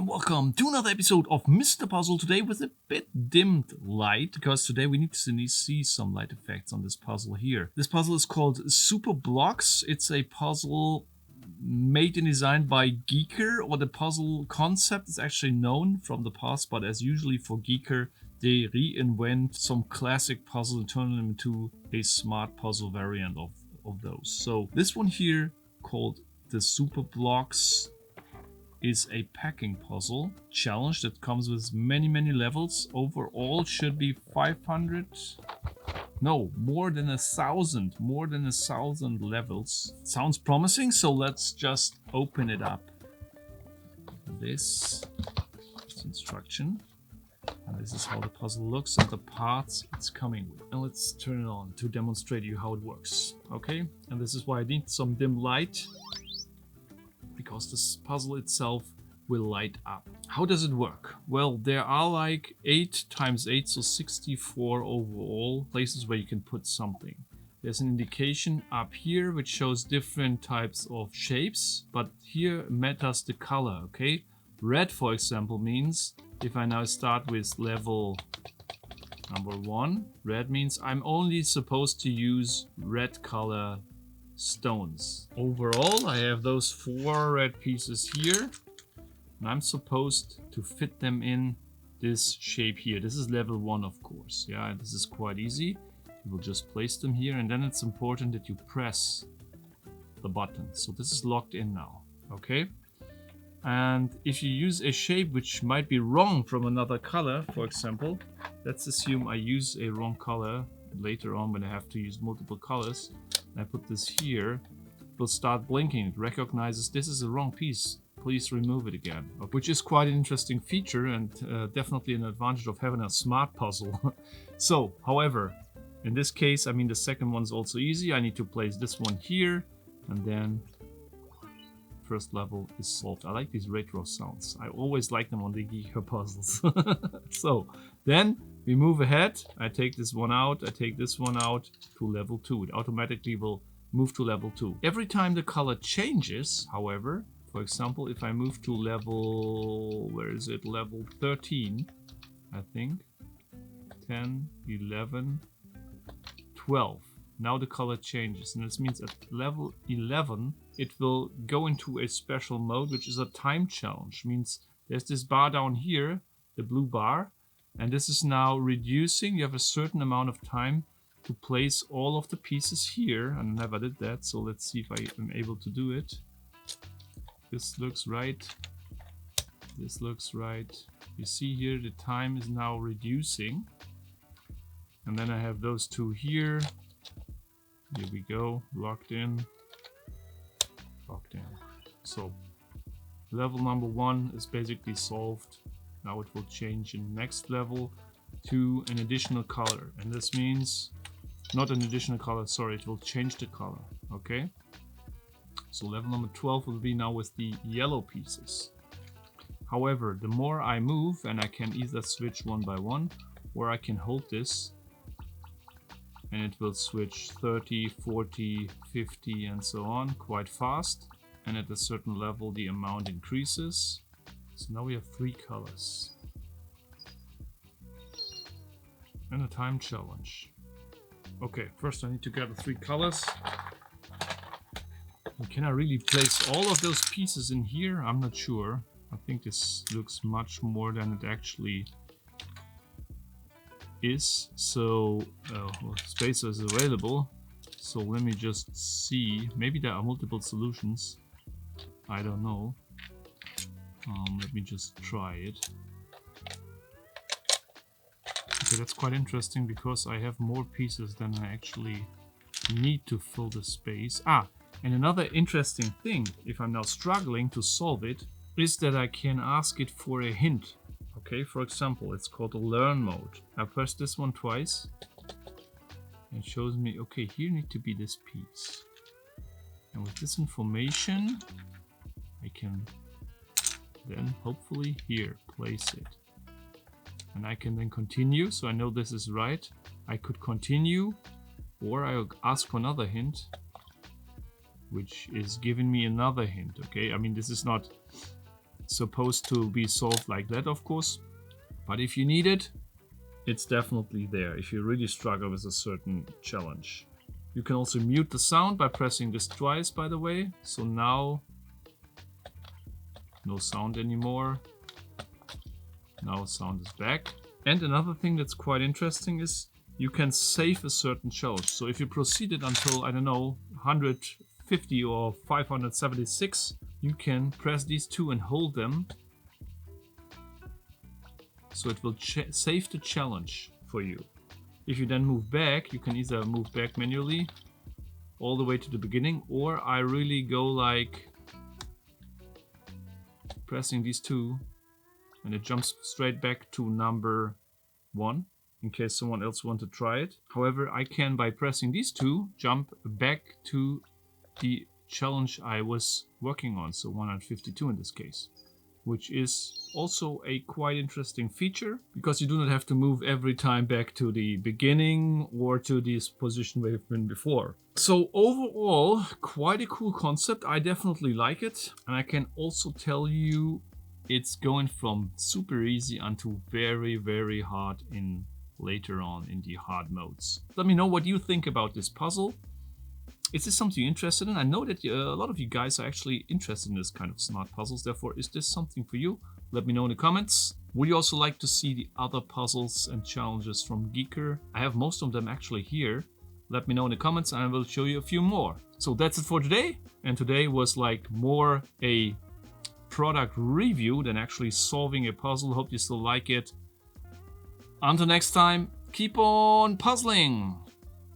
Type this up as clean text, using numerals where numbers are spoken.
and welcome to another episode of Mr. Puzzle. Today with a bit dimmed light, because today we need to see some light effects on this puzzle here. This puzzle is called Super Blocks. It's a puzzle made and designed by Giiker, or the puzzle concept is actually known from the past, but as usually for Giiker, they reinvent some classic puzzle and turn them into a smart puzzle variant of those. So this one here, called the Super Blocks, is a packing puzzle challenge that comes with many levels. Overall should be 500, no, more than 1,000 levels. Sounds promising, so let's just open it up. This is instruction, and this is how the puzzle looks and the parts it's coming with. And let's turn it on to demonstrate you how it works. Okay, and this is why I need some dim light, because this puzzle itself will light up. How does it work? Well, there are like 8 times 8, so 64 overall places where you can put something. There's an indication up here which shows different types of shapes, but here matters the color, okay? Red, for example, means if I now start with level number 1, red means I'm only supposed to use red color stones. Overall, I have those 4 red pieces here, and I'm supposed to fit them in this shape here. This is level 1, of course. Yeah, and this is quite easy. You will just place them here, and then it's important that you press the button. So this is locked in now, okay? And if you use a shape which might be wrong from another color, for example, let's assume I use a wrong color later on when I have to use multiple colors. I put this here, it will start blinking. It recognizes this is a wrong piece. Please remove it again. Which is quite an interesting feature, and definitely an advantage of having a smart puzzle. So, however, in this case, I mean, the second one's also easy. I need to place this one here, and then first level is solved. I like these retro sounds. I always like them on the Giiker puzzles. So, then we move ahead. I take this one out, I take this one out to level 2. It automatically will move to level 2. Every time the color changes, however, for example, if I move to level, where is it? Level 13, I think. 10, 11, 12. Now the color changes, and this means at level 11, it will go into a special mode, which is a time challenge. Means there's this bar down here, the blue bar, and this is now reducing. You have a certain amount of time to place all of the pieces here. I never did that, so let's see if I am able to do it. This looks right. This looks right. You see here the time is now reducing. And then I have those 2 here. Here we go, locked in. Locked in. So level number 1 is basically solved. Now it will change in the next level to an additional color, and this means not an additional color, sorry, it will change the color. Okay, so level number 12 will be now with the yellow pieces. However, the more I move, and I can either switch one by one, or I can hold this and it will switch 30, 40, 50 and so on quite fast, and at a certain level the amount increases. So now we have 3 colors and a time challenge. Okay, first I need to gather 3 colors. And can I really place all of those pieces in here? I'm not sure. I think this looks much more than it actually is. So well, space is available. So let me just see. Maybe there are multiple solutions. I don't know. Let me just try it. Okay, that's quite interesting because I have more pieces than I actually need to fill the space. And another interesting thing, if I'm now struggling to solve it, is that I can ask it for a hint. Okay, for example, it's called a learn mode. I press this one twice. And it shows me, okay, here need to be this piece. And with this information, I can then hopefully here place it, and I can then continue. So I know this is right. I could continue, or I'll ask for another hint, which is giving me another hint. Okay, I mean, this is not supposed to be solved like that, of course. But if you need it, it's definitely there if you really struggle with a certain challenge. You can also mute the sound by pressing this twice, by the way. So now, no sound anymore. Now sound is back. And another thing that's quite interesting is you can save a certain challenge. So if you proceeded until, I don't know, 150 or 576, you can press these two and hold them. So it will save the challenge for you. If you then move back, you can either move back manually all the way to the beginning, or I really go like pressing these two and it jumps straight back to number 1 in case someone else wants to try it. However, I can, by pressing these two, jump back to the challenge I was working on, so 152 in this case, which is also a quite interesting feature because you do not have to move every time back to the beginning or to this position where you've been before. So overall, quite a cool concept. I definitely like it. And I can also tell you it's going from super easy onto very, very hard in later on in the hard modes. Let me know what you think about this puzzle. Is this something you're interested in? I know that a lot of you guys are actually interested in this kind of smart puzzles. Therefore, is this something for you? Let me know in the comments. Would you also like to see the other puzzles and challenges from Giiker? I have most of them actually here. Let me know in the comments and I will show you a few more. So that's it for today. And today was like more a product review than actually solving a puzzle. Hope you still like it. Until next time, keep on puzzling!